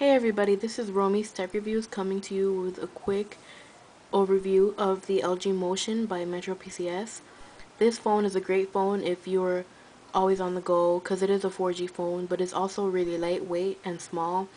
Hey everybody, this is Romy's Tech Reviews coming to you with a quick overview of the LG Motion by Metro PCS. This phone is a great phone if you're always on the go because it is a 4G phone, but it's also really lightweight and small,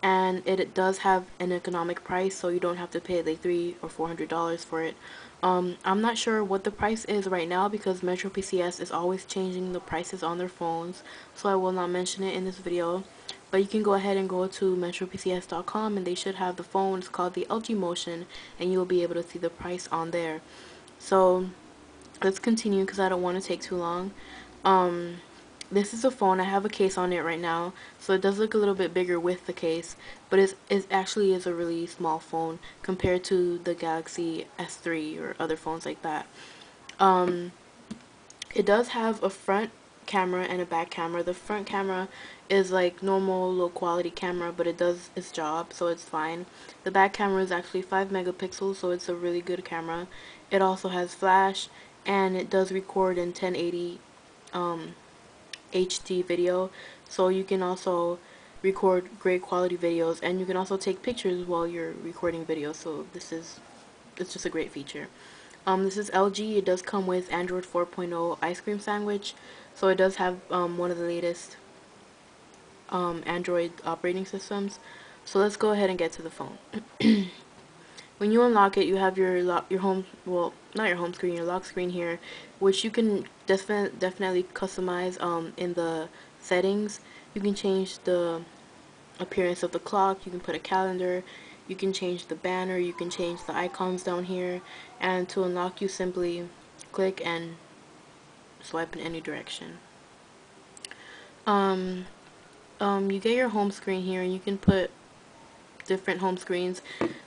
and it does have an economic price, so you don't have to pay like $300 or $400 for it. I'm not sure what the price is right now because Metro PCS is always changing the prices on their phones, so I will not mention it in this video. But you can go ahead and go to metropcs.com and they should have the phone. It's called the LG Motion, and you'll be able to see the price on there. So let's continue because I don't want to take too long. Um, this is a phone. I have a case on it right now, so it does look a little bit bigger with the case, but it actually is a really small phone compared to the Galaxy S3 or other phones like that. Um, it does have a front camera and a back camera. The front camera is like normal low quality camera, but it does its job, so it's fine. The back camera is actually 5 megapixels, so it's a really good camera. It also has flash, and it does record in 1080 HD video, so you can also record great quality videos, and you can also take pictures while you're recording videos, so it's just a great feature. This is LG. It does come with Android 4.0 ice cream sandwich, so it does have one of the latest Android operating systems. So let's go ahead and get to the phone. When you unlock it, you have your home, well, not your home screen, your lock screen here, which you can definitely customize in the settings. You can change the appearance of the clock, you can put a calendar, you can change the banner, you can change the icons down here, and to unlock you simply click and swipe in any direction. You get your home screen here, and you can put different home screens.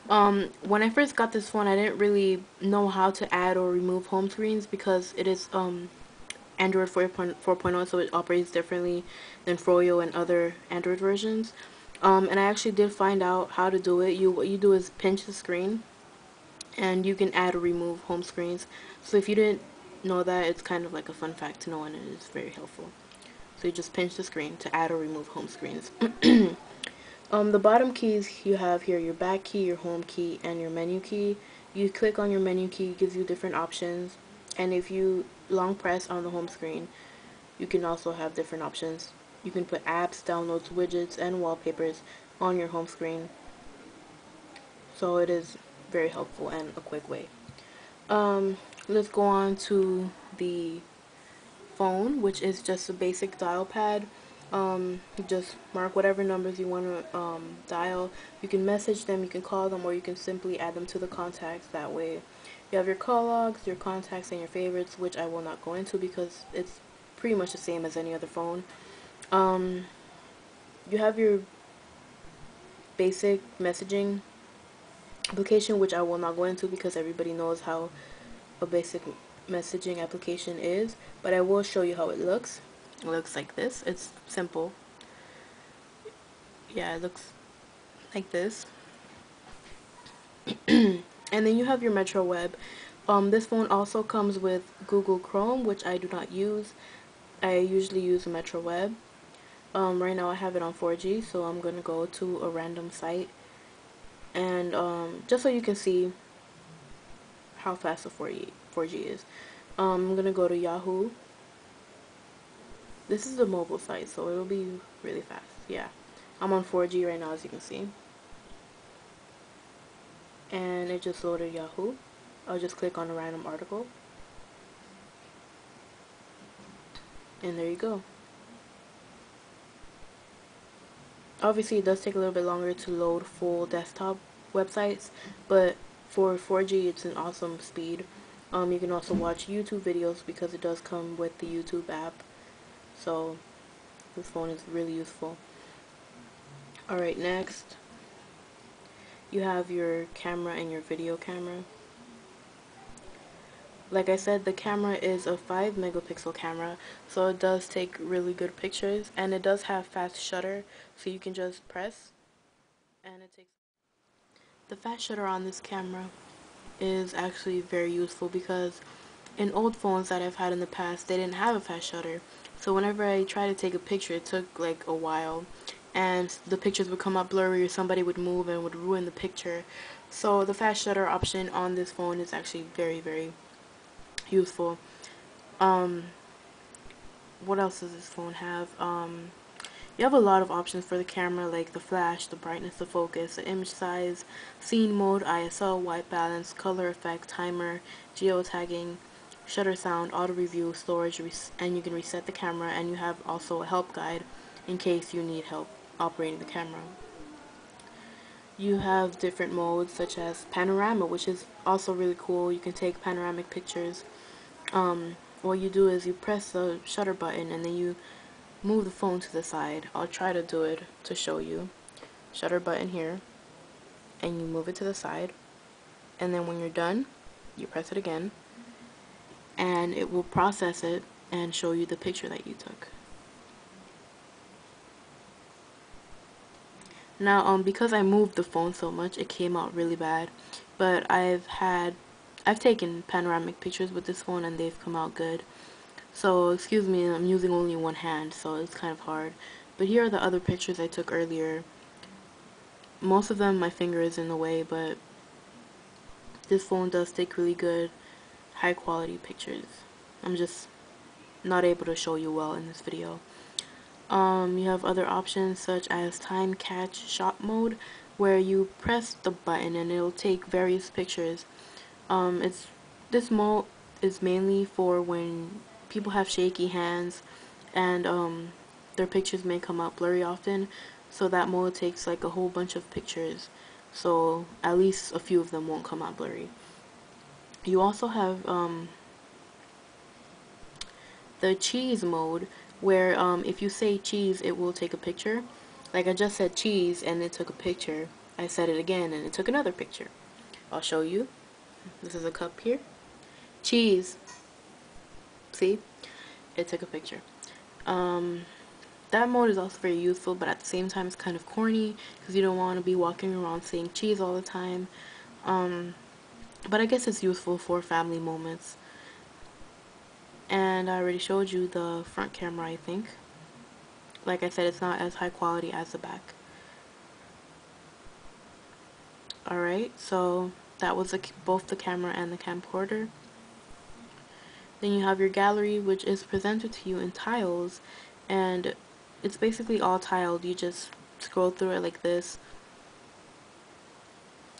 When I first got this phone, I didn't really know how to add or remove home screens because it is Android 4.0, so it operates differently than Froyo and other Android versions. And I actually did find out how to do it. What you do is pinch the screen, and you can add or remove home screens. So if you didn't know that, it's kind of like a fun fact to know, and it is very helpful. So you just pinch the screen to add or remove home screens. The bottom keys you have here, your back key, your home key, and your menu key. You click on your menu key, it gives you different options, and if you long press on the home screen, you can also have different options. You can put apps, downloads, widgets, and wallpapers on your home screen. So it is very helpful and a quick way. Let's go on to the phone, which is just a basic dial pad. You just mark whatever numbers you want to dial. You can message them, you can call them, or you can simply add them to the contacts. That way you have your call logs, your contacts, and your favorites, which I will not go into because it's pretty much the same as any other phone. You have your basic messaging application, which I will not go into because everybody knows how a basic messaging application is, but I will show you how it looks. It looks like this. It's simple. Yeah, it looks like this. And then you have your Metro Web. This phone also comes with Google Chrome, which I do not use. I usually use Metro Web. Right now I have it on 4G, so I'm gonna go to a random site, and just so you can see how fast the 4G is. I'm gonna go to Yahoo. This is a mobile site, so it'll be really fast. Yeah, I'm on 4G right now, as you can see, and it just loaded Yahoo. I'll just click on a random article, and there you go. Obviously, it does take a little bit longer to load full desktop websites, but for 4G, it's an awesome speed. You can also watch YouTube videos because it does come with the YouTube app, so this phone is really useful. Alright, next you have your camera and your video camera. Like I said, the camera is a 5 megapixel camera, so it does take really good pictures, and it does have fast shutter, so you can just press and it takes. The fast shutter on this camera is actually very useful because in old phones that I've had in the past, they didn't have a fast shutter, so whenever I try to take a picture, it took like a while, and the pictures would come up blurry, or somebody would move and would ruin the picture. So the fast shutter option on this phone is actually very, very useful. Um, what else does this phone have? You have a lot of options for the camera, like the flash, the brightness, the focus, the image size, scene mode, ISO, white balance, color effect, timer, geotagging, shutter sound, auto review, storage, and you can reset the camera, and you have also a help guide in case you need help operating the camera. You have different modes such as panorama, which is also really cool. You can take panoramic pictures. What you do is you press the shutter button and then you move the phone to the side. I'll try to do it to show you. Shutter button here, and you move it to the side, and then when you're done, you press it again, and it will process it and show you the picture that you took. Now, because I moved the phone so much, it came out really bad, but I've taken panoramic pictures with this phone and they've come out good. So, excuse me, I'm using only one hand, so it's kind of hard. But here are the other pictures I took earlier. Most of them, my finger is in the way, but this phone does take really good, high quality pictures. I'm just not able to show you well in this video. You have other options such as time catch shot mode, where you press the button and it'll take various pictures. This mode is mainly for when people have shaky hands and their pictures may come out blurry often, so that mode takes like a whole bunch of pictures, so at least a few of them won't come out blurry. You also have the cheese mode, where if you say cheese, it will take a picture. Like I just said cheese and it took a picture. I said it again and it took another picture. I'll show you. This is a cup here. Cheese. See? It took a picture. That mode is also very useful, but at the same time it's kind of corny because you don't want to be walking around saying cheese all the time. But I guess it's useful for family moments. And I already showed you the front camera, I think. Like I said, it's not as high quality as the back. Alright, so that was both the camera and the camcorder. Then you have your gallery, which is presented to you in tiles, and it's basically all tiled. You just scroll through it like this,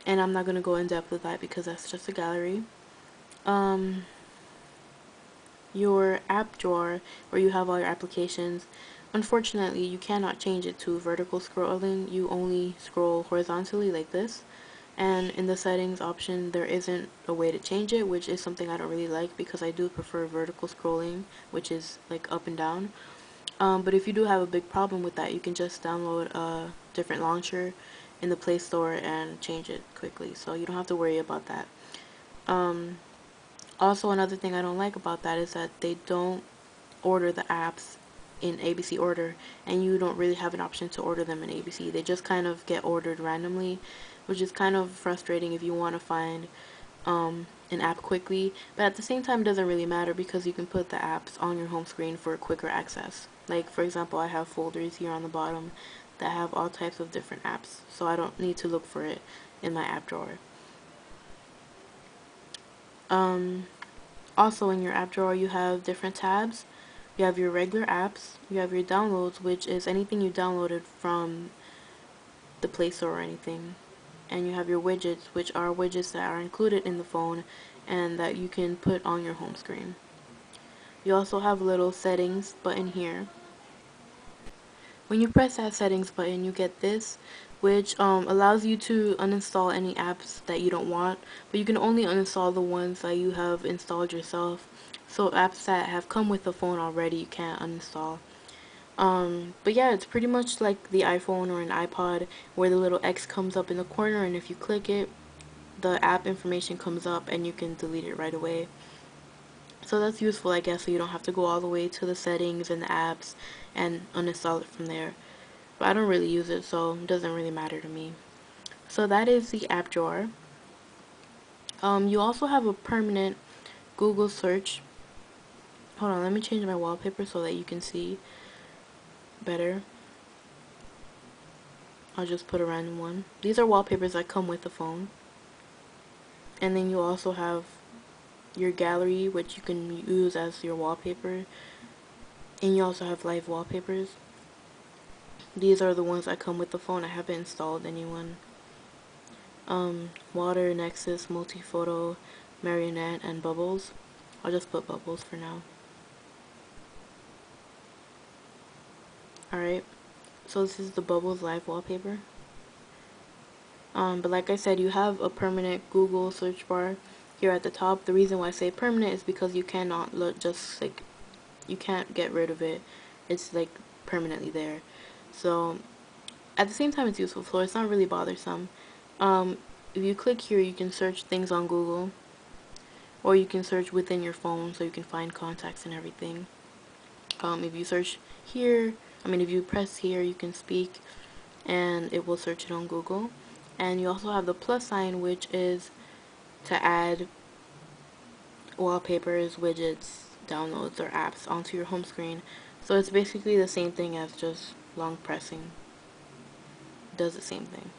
and I'm not going to go in depth with that because that's just a gallery. Your app drawer, where you have all your applications, unfortunately you cannot change it to vertical scrolling. You only scroll horizontally like this, and in the settings option there isn't a way to change it, which is something I don't really like because I do prefer vertical scrolling, which is like up and down. But if you do have a big problem with that, you can just download a different launcher in the Play Store and change it quickly, so you don't have to worry about that. Also, another thing I don't like about that is that they don't order the apps in ABC order, and you don't really have an option to order them in ABC. They just kind of get ordered randomly, which is kind of frustrating if you want to find an app quickly, but at the same time it doesn't really matter because you can put the apps on your home screen for quicker access. Like for example, I have folders here on the bottom that have all types of different apps, so I don't need to look for it in my app drawer. Also in your app drawer you have different tabs. You have your regular apps, you have your downloads, which is anything you downloaded from the Play Store or anything, and you have your widgets, which are widgets that are included in the phone and that you can put on your home screen. You also have a little settings button here. When you press that settings button, you get this, which allows you to uninstall any apps that you don't want, but you can only uninstall the ones that you have installed yourself. So apps that have come with the phone already, you can't uninstall. But yeah, it's pretty much like the iPhone or an iPod, where the little X comes up in the corner, and if you click it, the app information comes up and you can delete it right away. So that's useful, I guess, so you don't have to go all the way to the settings and the apps and uninstall it from there. But I don't really use it, so it doesn't really matter to me. So that is the app drawer. You also have a permanent Google search. Hold on, let me change my wallpaper so that you can see better. I'll just put a random one. These are wallpapers that come with the phone. And then you also have your gallery, which you can use as your wallpaper. And you also have live wallpapers. These are the ones that come with the phone. I haven't installed anyone. Water, Nexus, Multiphoto, Marionette, and Bubbles. I'll just put Bubbles for now. Alright, so this is the Bubbles live wallpaper. But like I said, you have a permanent Google search bar here at the top. The reason why I say permanent is because you cannot just like, you can't get rid of it. It's like permanently there. So at the same time, it's useful, so it's not really bothersome. If you click here, you can search things on Google, or you can search within your phone, so you can find contacts and everything. If you search here, if you press here, you can speak, and it will search it on Google. And you also have the plus sign, which is to add wallpapers, widgets, downloads, or apps onto your home screen. So it's basically the same thing as just long pressing. It does the same thing.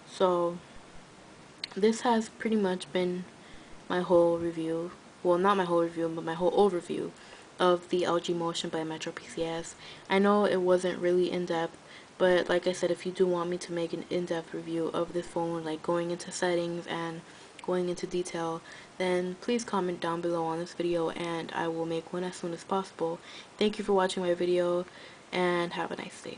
So this has pretty much been my whole review. Well, not my whole review, but my whole overview of the LG Motion by Metro PCS. I know it wasn't really in-depth, but like I said, if you do want me to make an in-depth review of this phone, like going into settings and going into detail, then please comment down below on this video and I will make one as soon as possible. Thank you for watching my video and have a nice day.